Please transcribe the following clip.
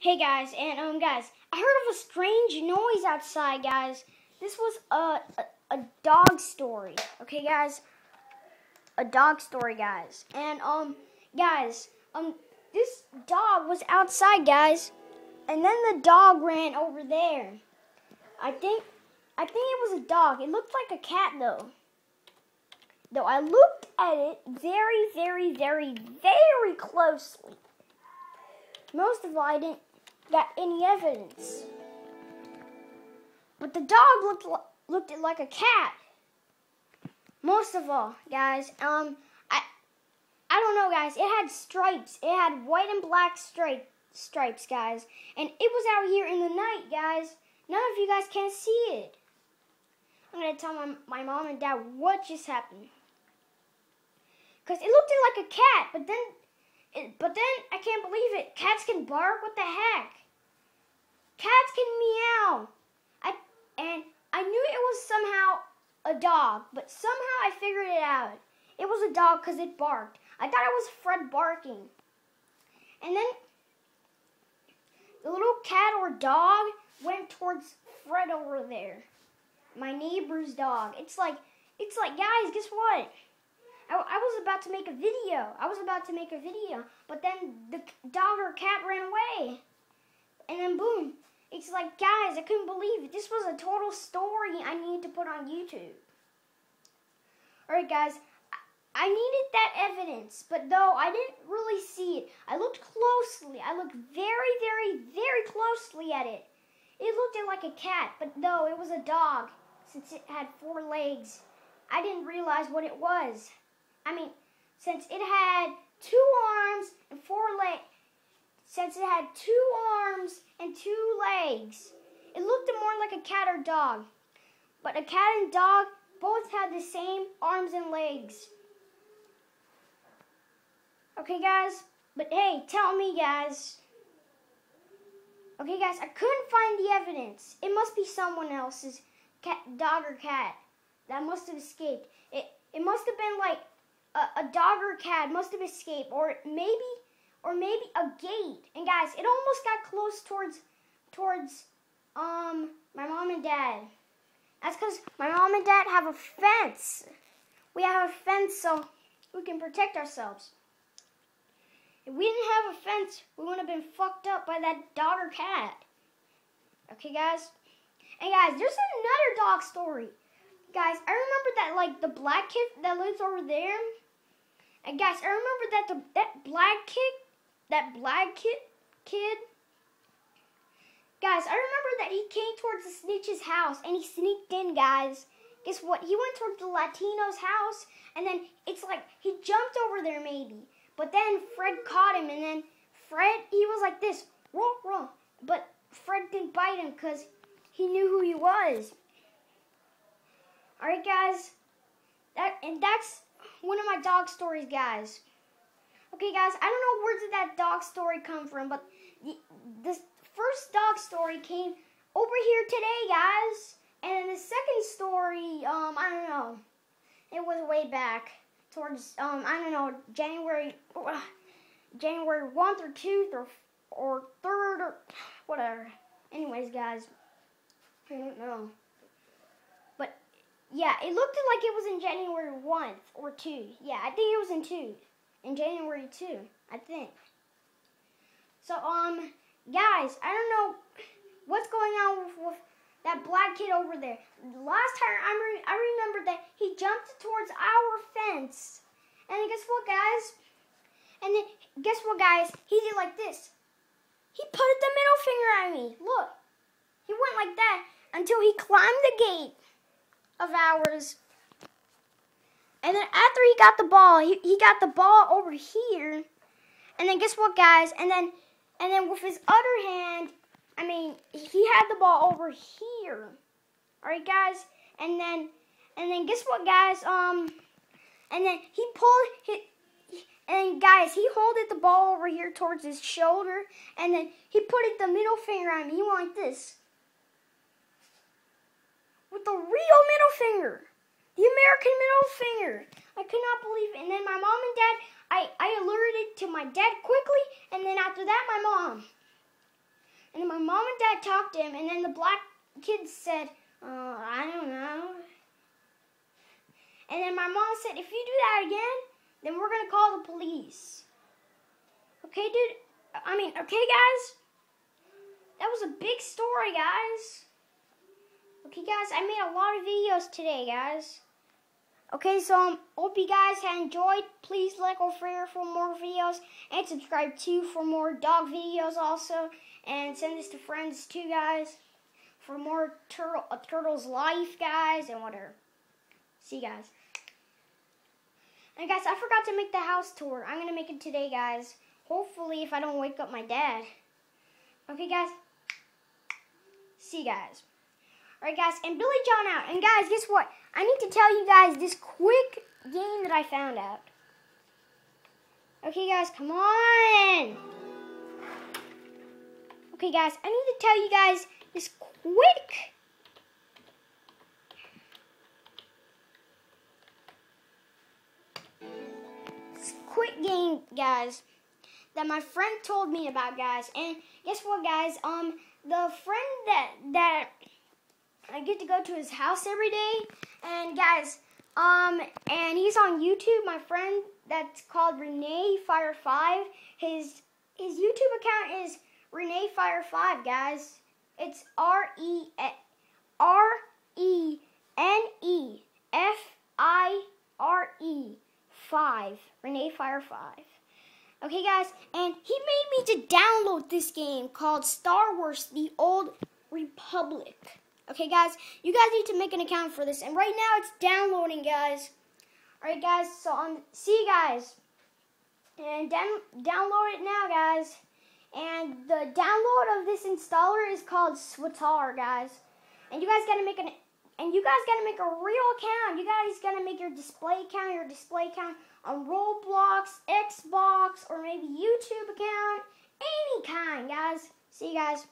Hey guys, and guys, I heard of a strange noise outside, guys. This was a dog story. Okay, guys, a dog story, guys. And guys, this dog was outside, guys, and then the dog ran over there. I think it was a dog. It looked like a cat though. Though I looked at it very closely. Most of all, I didn't got any evidence. But the dog looked like a cat. Most of all, guys, I don't know, guys. It had stripes. It had white and black stripes, guys. And it was out here in the night, guys. None of you guys can see it. I'm gonna tell my mom and dad what just happened. Cause it looked like a cat, but then I can't believe it. Cats can bark. What the heck? Cats can meow. I knew it was somehow a dog, but somehow I figured it out. It was a dog because it barked. I thought it was Fred barking. And then the little cat or dog went towards Fred over there. My neighbor's dog. It's like, guys, guess what? I was about to make a video. But then the dog or cat ran away. And then boom. It's like, guys, I couldn't believe it. This was a total story I needed to put on YouTube. Alright, guys. I needed that evidence. But though I didn't really see it. I looked closely. I looked very closely at it. It looked like a cat. But though it was a dog. Since it had 4 legs. I didn't realize what it was. I mean, since it had 2 arms and 4 legs. Since it had 2 arms and 2 legs, it looked more like a cat or dog. But a cat and dog both had the same arms and legs. Okay, guys? But hey, tell me, guys. Okay, guys, I couldn't find the evidence. It must be someone else's dog or cat that must have escaped. It must have been like a dog or cat must have escaped, or maybe a gate. And guys, it almost got close towards my mom and dad. That's because my mom and dad have a fence. We have a fence so we can protect ourselves. If we didn't have a fence, we would have been fucked up by that dog or cat. Okay, guys? And guys, there's another dog story. Guys, I remember that, like, the black kid that lives over there. And guys, I remember that black kid. Guys, I remember that he came towards the snitch's house and he sneaked in, guys. Guess what? He went towards the Latino's house and then it's like he jumped over there maybe. But then Fred caught him and then Fred, he was like this, roll. But Fred didn't bite him because he knew who he was. Alright, guys. That's one of my dog stories, guys. Okay, guys, I don't know where did that dog story come from, but this first dog story came over here today, guys. And the second story, I don't know. It was way back towards, I don't know, January 1st or 2nd or 3rd or whatever. Anyways, guys, I don't know. But, yeah, it looked like it was in January 1st or 2nd. Yeah, I think it was in 2nd. In January 2, I think. So, guys, I don't know what's going on with that black kid over there. Last time, I remember that he jumped towards our fence. And then guess what, guys? He did like this. He put the middle finger at me. Look. He went like that until he climbed the gate of ours. And then after he got the ball, he got the ball over here. And then guess what, guys? And then with his other hand, I mean, he had the ball over here. Alright, guys? And then guess what, guys? And then he pulled and guys, he holded the ball over here towards his shoulder. And then he put the middle finger on me. He went like this. With the real middle finger. The American middle finger. I could not believe it. And then my mom and dad, I alerted to my dad quickly. And then after that, my mom. And then my mom and dad talked to him, and then the black kid said, I don't know. And then my mom said, if you do that again, then we're going to call the police. Okay, okay, guys? That was a big story, guys. Okay, guys, I made a lot of videos today, guys. Okay, so hope you guys have enjoyed. Please like or share for more videos, and subscribe too for more dog videos also. And send this to friends too, guys, for more turtle's life, guys, and whatever. See you guys. And guys, I forgot to make the house tour. I'm gonna make it today, guys. Hopefully, if I don't wake up my dad. Okay, guys. See you guys. Alright, guys, and Billy John out. And guys, guess what? I need to tell you guys this quick game that I found out. Okay, guys, come on. Okay, guys, I need to tell you guys this quick game, guys, that my friend told me about, guys. And guess what, guys? The friend that I get to go to his house every day, and guys, and he's on YouTube. My friend that's called Renee Fire 5. His YouTube account is Renee Fire 5, guys. It's RENEFIRE 5. Renee Fire 5. Okay, guys, and he made me to download this game called Star Wars: The Old Republic. Okay, guys, you guys need to make an account for this, and right now it's downloading, guys. All right, guys, so see you guys, and download it now, guys. And the download of this installer is called Swatar, guys. And you guys gotta make a real account. You guys gotta make your display account on Roblox, Xbox, or maybe YouTube account, any kind, guys. See you guys.